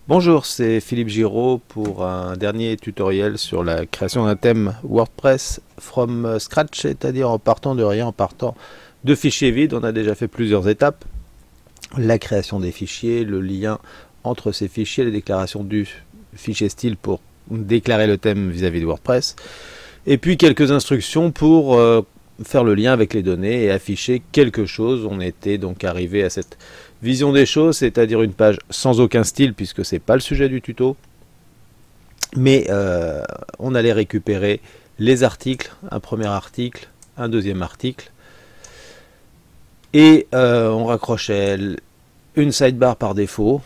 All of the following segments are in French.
Bonjour, c'est Philippe Giraud pour un dernier tutoriel sur la création d'un thème WordPress from scratch, c'est-à-dire en partant de rien, en partant de fichiers vides. On a déjà fait plusieurs étapes. La création des fichiers, le lien entre ces fichiers, la déclaration du fichier style pour déclarer le thème vis-à-vis de WordPress, et puis quelques instructions pour faire le lien avec les données et afficher quelque chose. On était donc arrivé à cette vision des choses, c'est-à-dire une page sans aucun style puisque c'est pas le sujet du tuto, mais on allait récupérer les articles, un premier article, un deuxième article, et on raccrochait une sidebar par défaut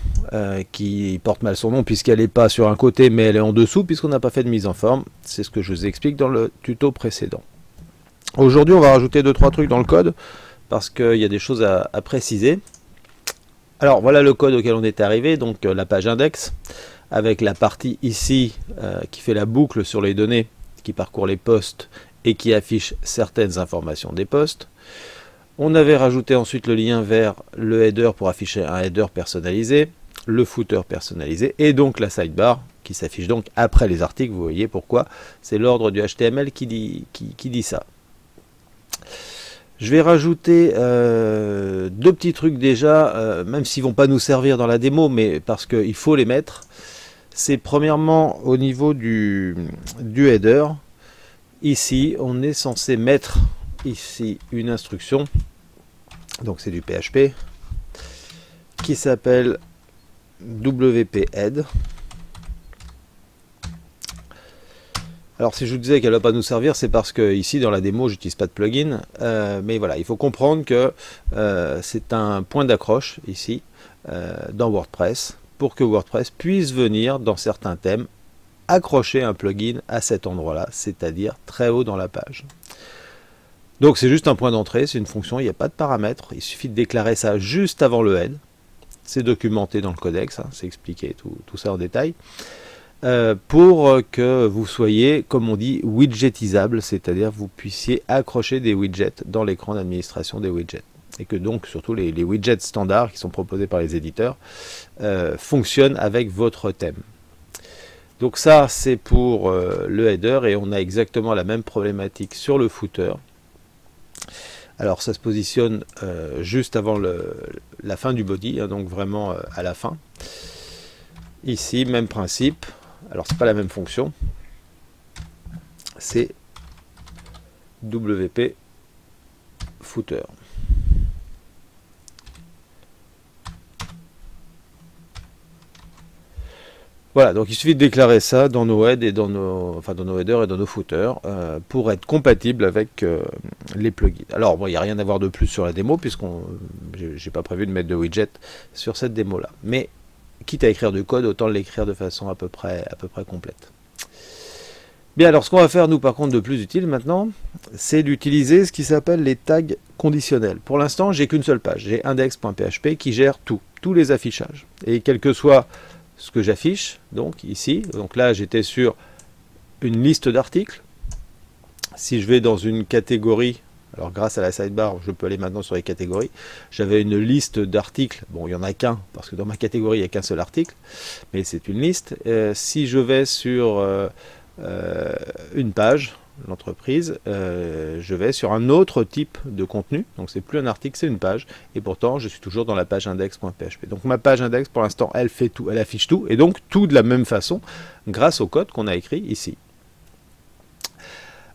qui porte mal son nom puisqu'elle n'est pas sur un côté mais elle est en dessous puisqu'on n'a pas fait de mise en forme. C'est ce que je vous explique dans le tuto précédent. Aujourd'hui on va rajouter 2-3 trucs dans le code parce qu'il y a des choses à préciser. Alors voilà le code auquel on est arrivé, donc la page index avec la partie ici qui fait la boucle sur les données, qui parcourt les postes et qui affiche certaines informations des postes. On avait rajouté ensuite le lien vers le header pour afficher un header personnalisé, le footer personnalisé et donc la sidebar qui s'affiche donc après les articles. Vous voyez pourquoi, c'est l'ordre du HTML qui dit ça. Je vais rajouter deux petits trucs déjà, même s'ils ne vont pas nous servir dans la démo, mais parce qu'il faut les mettre. C'est premièrement au niveau du header. Ici, on est censé mettre ici une instruction, donc c'est du PHP, qui s'appelle wp-head. Alors si je vous disais qu'elle ne va pas nous servir, c'est parce que ici dans la démo j'utilise pas de plugin, mais voilà, il faut comprendre que c'est un point d'accroche ici dans WordPress pour que WordPress puisse venir dans certains thèmes accrocher un plugin à cet endroit-là, c'est-à-dire très haut dans la page. Donc c'est juste un point d'entrée, c'est une fonction, il n'y a pas de paramètres, il suffit de déclarer ça juste avant le head. C'est documenté dans le codex, hein, c'est expliqué tout ça en détail. Pour que vous soyez, comme on dit, widgetisable, c'est-à-dire vous puissiez accrocher des widgets dans l'écran d'administration des widgets. Et que donc surtout les widgets standards qui sont proposés par les éditeurs fonctionnent avec votre thème. Donc ça c'est pour le header et on a exactement la même problématique sur le footer. Alors ça se positionne juste avant la fin du body, hein, donc vraiment à la fin. Ici, même principe. Alors c'est pas la même fonction, c'est WP footer. Voilà, donc il suffit de déclarer ça dans nos heads et dans nos headers et dans nos footers pour être compatible avec les plugins. Alors bon, il n'y a rien à voir de plus sur la démo puisqu'on j'ai pas prévu de mettre de widget sur cette démo là, mais quitte à écrire du code, autant l'écrire de façon à peu près complète. Bien, alors ce qu'on va faire, nous, par contre, de plus utile maintenant, c'est d'utiliser ce qui s'appelle les tags conditionnels. Pour l'instant, j'ai qu'une seule page, j'ai index.php qui gère tous les affichages. Et quel que soit ce que j'affiche, donc ici, donc là j'étais sur une liste d'articles. Si je vais dans une catégorie, alors grâce à la sidebar, je peux aller maintenant sur les catégories. J'avais une liste d'articles, bon il n'y en a qu'un, parce que dans ma catégorie il n'y a qu'un seul article, mais c'est une liste. Si je vais sur une page, l'entreprise, je vais sur un autre type de contenu, donc c'est plus un article, c'est une page, et pourtant je suis toujours dans la page index.php. Donc ma page index pour l'instant elle fait tout, elle affiche tout, et donc tout de la même façon, grâce au code qu'on a écrit ici.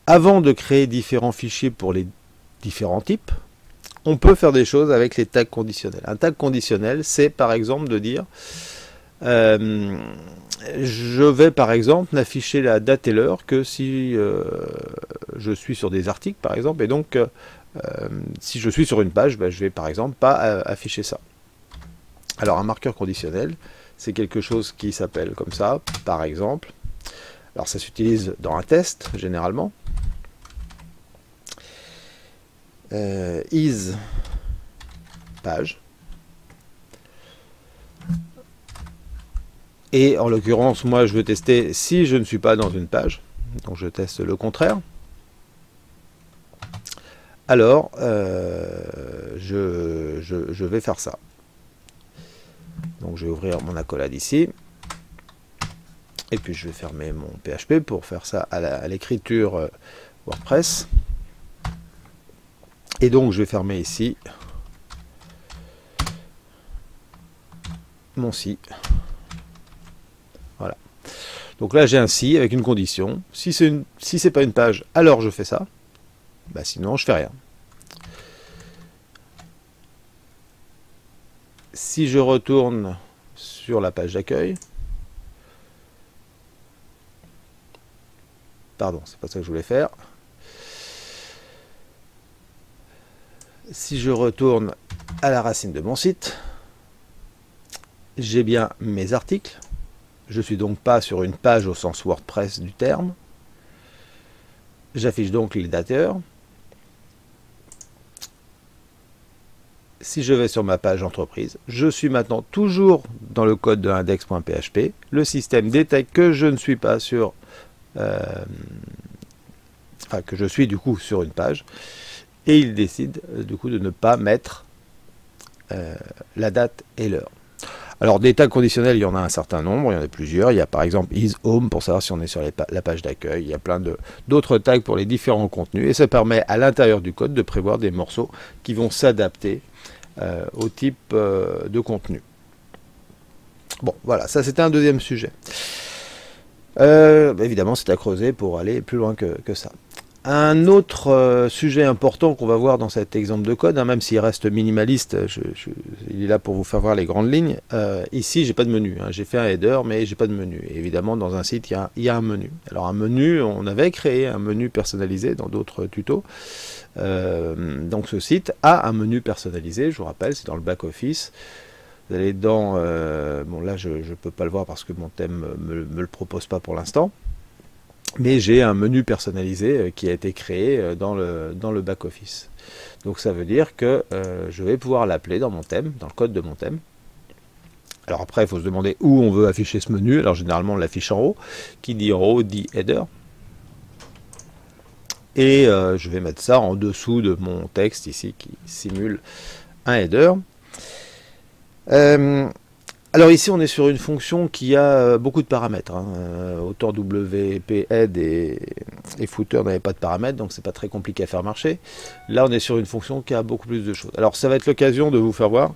Avant de créer différents fichiers pour les différents types, on peut faire des choses avec les tags conditionnels. Un tag conditionnel, c'est par exemple de dire je vais par exemple n'afficher la date et l'heure que si je suis sur des articles par exemple, et donc si je suis sur une page, je vais par exemple pas afficher ça. Alors un marqueur conditionnel, c'est quelque chose qui s'appelle comme ça, par exemple. Alors ça s'utilise dans un test généralement. Is page. Et en l'occurrence, moi je veux tester si je ne suis pas dans une page. Donc je teste le contraire. Alors je vais faire ça. Donc je vais ouvrir mon accolade ici. Et puis je vais fermer mon PHP pour faire ça à l'écriture WordPress. Et donc je vais fermer ici mon si. Voilà. Donc là j'ai un si avec une condition. Si c'est pas une page, alors je fais ça. Bah, sinon je fais rien. Si je retourne sur la page d'accueil, pardon, c'est pas ça que je voulais faire. Si je retourne à la racine de mon site, j'ai bien mes articles. Je ne suis donc pas sur une page au sens WordPress du terme. J'affiche donc l'éditeur. Si je vais sur ma page entreprise, je suis maintenant toujours dans le code de index.php. Le système détecte que je ne suis pas sur... enfin, que je suis du coup sur une page. Et il décide du coup de ne pas mettre la date et l'heure. Alors des tags conditionnels, il y en a un certain nombre, il y en a plusieurs. Il y a par exemple is home pour savoir si on est sur la page d'accueil. Il y a plein d'autres tags pour les différents contenus et ça permet à l'intérieur du code de prévoir des morceaux qui vont s'adapter au type de contenu. Bon, voilà, ça c'était un deuxième sujet. Évidemment, c'est à creuser pour aller plus loin que ça. Un autre sujet important qu'on va voir dans cet exemple de code, hein, même s'il reste minimaliste, il est là pour vous faire voir les grandes lignes. Ici, j'ai pas de menu. Hein, j'ai fait un header, mais j'ai pas de menu. Et évidemment, dans un site, il y a un menu. Alors un menu, on avait créé un menu personnalisé dans d'autres tutos. Donc ce site a un menu personnalisé. Je vous rappelle, c'est dans le back office. Vous allez dans... bon là, je ne peux pas le voir parce que mon thème me le propose pas pour l'instant. Mais j'ai un menu personnalisé qui a été créé dans le back-office. Donc ça veut dire que je vais pouvoir l'appeler dans mon thème, dans le code de mon thème. Alors après, il faut se demander où on veut afficher ce menu. Alors généralement, on l'affiche en haut. Qui dit en haut dit header. Et je vais mettre ça en dessous de mon texte ici qui simule un header. Alors ici on est sur une fonction qui a beaucoup de paramètres. Hein. Autant WP Head et Footer n'avaient pas de paramètres, donc c'est pas très compliqué à faire marcher. Là on est sur une fonction qui a beaucoup plus de choses. Alors ça va être l'occasion de vous faire voir,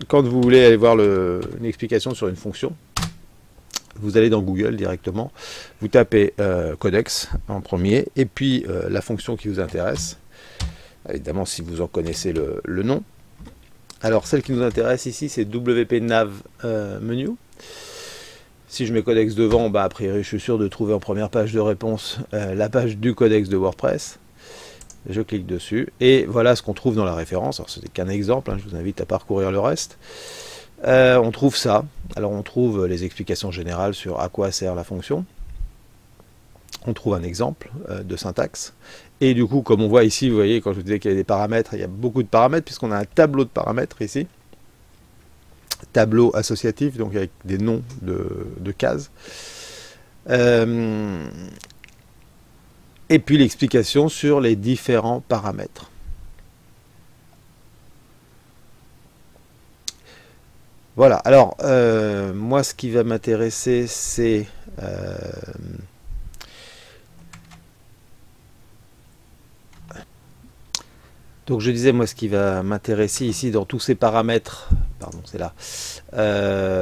quand vous voulez aller voir une explication sur une fonction, vous allez dans Google directement, vous tapez codex en premier, et puis la fonction qui vous intéresse, évidemment si vous en connaissez le nom. Alors celle qui nous intéresse ici c'est WP Nav menu. Si je mets codex devant, bah, a priori je suis sûr de trouver en première page de réponse la page du codex de WordPress. Je clique dessus et voilà ce qu'on trouve dans la référence. Alors c'est qu'un exemple, hein, je vous invite à parcourir le reste. On trouve ça. Alors on trouve les explications générales sur à quoi sert la fonction. On trouve un exemple de syntaxe. Et du coup, comme on voit ici, vous voyez, quand je vous disais qu'il y a des paramètres, il y a beaucoup de paramètres, puisqu'on a un tableau de paramètres ici. Tableau associatif, donc avec des noms de cases. Et puis l'explication sur les différents paramètres. Voilà, alors, moi, ce qui va m'intéresser, c'est... donc je disais, moi, ce qui va m'intéresser ici dans tous ces paramètres, pardon, c'est là,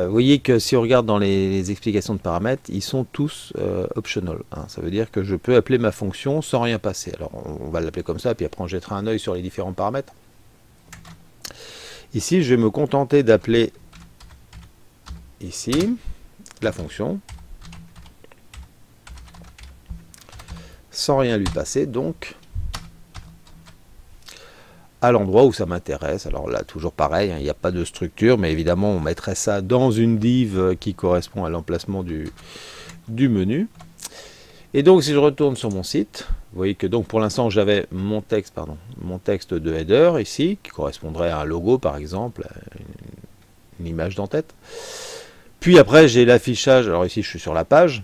vous voyez que si on regarde dans les explications de paramètres, ils sont tous optional. Hein. Ça veut dire que je peux appeler ma fonction sans rien passer. Alors on va l'appeler comme ça, puis après on jettera un œil sur les différents paramètres. Ici, je vais me contenter d'appeler ici la fonction sans rien lui passer, donc à l'endroit où ça m'intéresse. Alors là, toujours pareil, hein, il n'y a pas de structure, mais évidemment, on mettrait ça dans une div qui correspond à l'emplacement du menu. Et donc, si je retourne sur mon site, vous voyez que donc pour l'instant, j'avais mon texte de header ici, qui correspondrait à un logo, par exemple, une image d'en-tête. Puis après, j'ai l'affichage. Alors ici, je suis sur la page.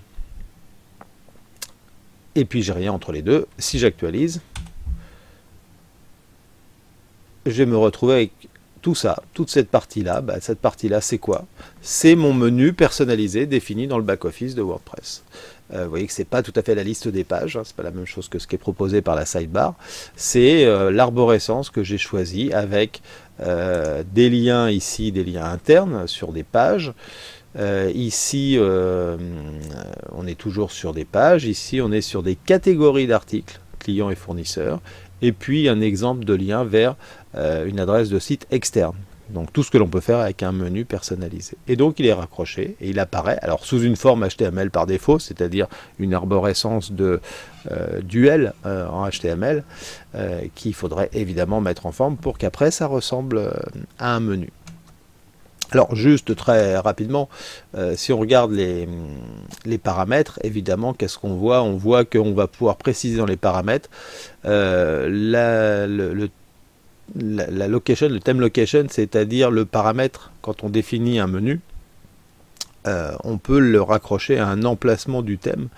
Et puis, j'ai rien entre les deux. Si j'actualise, je vais me retrouver avec tout ça, toute cette partie-là, cette partie-là, c'est quoi? C'est mon menu personnalisé défini dans le back-office de WordPress. Vous voyez que c'est pas tout à fait la liste des pages, hein, c'est pas la même chose que ce qui est proposé par la sidebar. C'est l'arborescence que j'ai choisi avec des liens ici, des liens internes sur des pages. Ici, on est toujours sur des pages. Ici, on est sur des catégories d'articles, clients et fournisseurs. Et puis, un exemple de lien vers une adresse de site externe. Donc tout ce que l'on peut faire avec un menu personnalisé. Et donc il est raccroché et il apparaît, alors sous une forme HTML par défaut, c'est-à-dire une arborescence de duel en HTML, qu'il faudrait évidemment mettre en forme pour qu'après ça ressemble à un menu. Alors juste très rapidement, si on regarde les paramètres, évidemment, qu'est-ce qu'on voit? On voit qu'on va pouvoir préciser dans les paramètres la location, le theme location, c'est-à-dire le paramètre, quand on définit un menu, on peut le raccrocher à un emplacement du thème.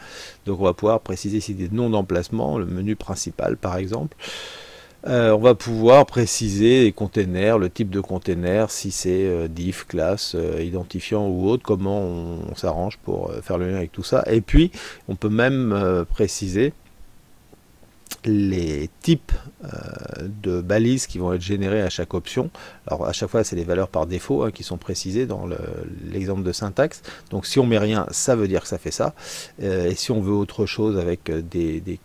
Donc on va pouvoir préciser ici des noms d'emplacement, le menu principal par exemple. On va pouvoir préciser les containers, le type de container, si c'est div, classe, identifiant ou autre, comment on s'arrange pour faire le lien avec tout ça. Et puis on peut même préciser les types de balises qui vont être générées à chaque option. Alors à chaque fois c'est les valeurs par défaut qui sont précisées dans l'exemple de syntaxe. Donc si on met rien, ça veut dire que ça fait ça. Et si on veut autre chose avec des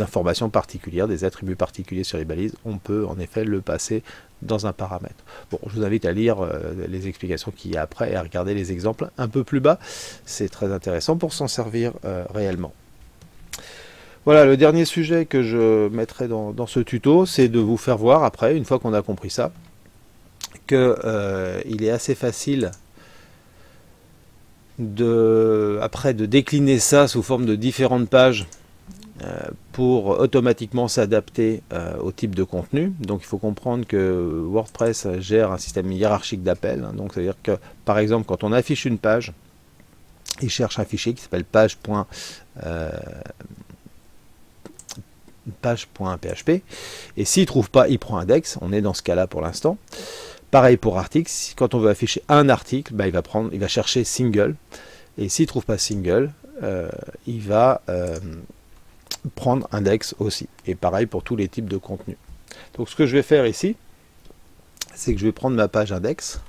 informations particulières, des attributs particuliers sur les balises, on peut en effet le passer dans un paramètre. Bon, je vous invite à lire les explications qu'il y a après et à regarder les exemples un peu plus bas. C'est très intéressant pour s'en servir réellement. Voilà, le dernier sujet que je mettrai dans ce tuto, c'est de vous faire voir après, une fois qu'on a compris ça, que il est assez facile après de décliner ça sous forme de différentes pages pour automatiquement s'adapter au type de contenu. Donc il faut comprendre que WordPress gère un système hiérarchique d'appel. Donc c'est à dire que par exemple quand on affiche une page, il cherche un fichier qui s'appelle page.php et s'il ne trouve pas, il prend index. On est dans ce cas-là pour l'instant. Pareil pour article, quand on veut afficher un article, il va chercher single, et s'il ne trouve pas single, il va prendre index aussi. Et pareil pour tous les types de contenus. Donc ce que je vais faire ici, c'est que je vais prendre ma page index,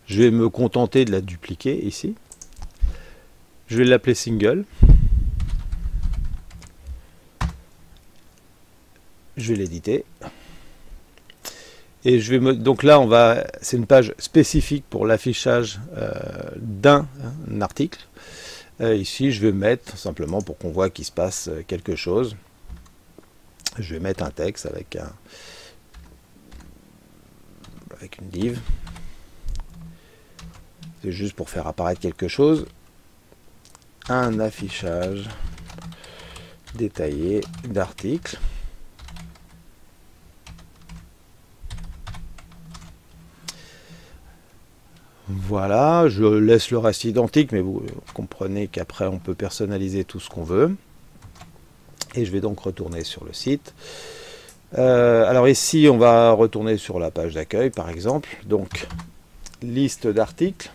je vais me contenter de la dupliquer ici, je vais l'appeler single, je vais l'éditer. Et je vais donc là, c'est une page spécifique pour l'affichage d'un article. Ici, je vais mettre, simplement pour qu'on voit qu'il se passe quelque chose, je vais mettre un texte avec une div. C'est juste pour faire apparaître quelque chose. Un affichage détaillé d'articles. Voilà, je laisse le reste identique, mais vous comprenez qu'après on peut personnaliser tout ce qu'on veut. Et je vais donc retourner sur le site. Alors ici, on va retourner sur la page d'accueil, par exemple. Donc, liste d'articles.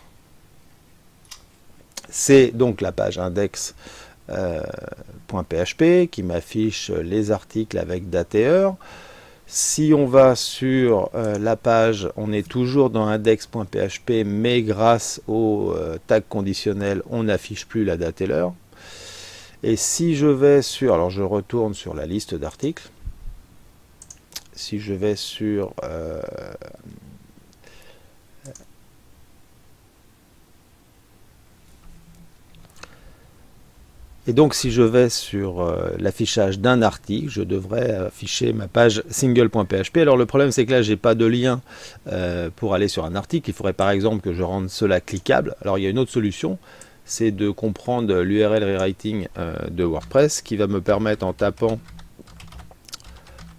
C'est donc la page index.php qui m'affiche les articles avec date et heure. Si on va sur la page, on est toujours dans index.php, mais grâce au tag conditionnel, on n'affiche plus la date et l'heure. Et si je vais sur, alors je retourne sur la liste d'articles, si je vais sur et donc si je vais sur l'affichage d'un article, je devrais afficher ma page single.php. Alors le problème c'est que là j'ai pas de lien pour aller sur un article. Il faudrait par exemple que je rende cela cliquable. Alors il y a une autre solution, c'est de comprendre l'URL rewriting de WordPress qui va me permettre en tapant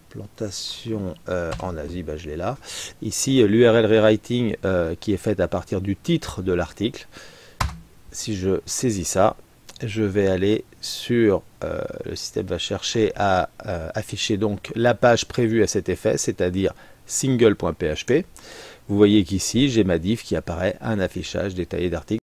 plantation en Asie, je l'ai là. Ici l'URL rewriting qui est faite à partir du titre de l'article. Si je saisis ça, je vais aller sur, le système va chercher à afficher donc la page prévue à cet effet, c'est-à-dire single.php. Vous voyez qu'ici, j'ai ma div qui apparaît, un affichage détaillé d'articles.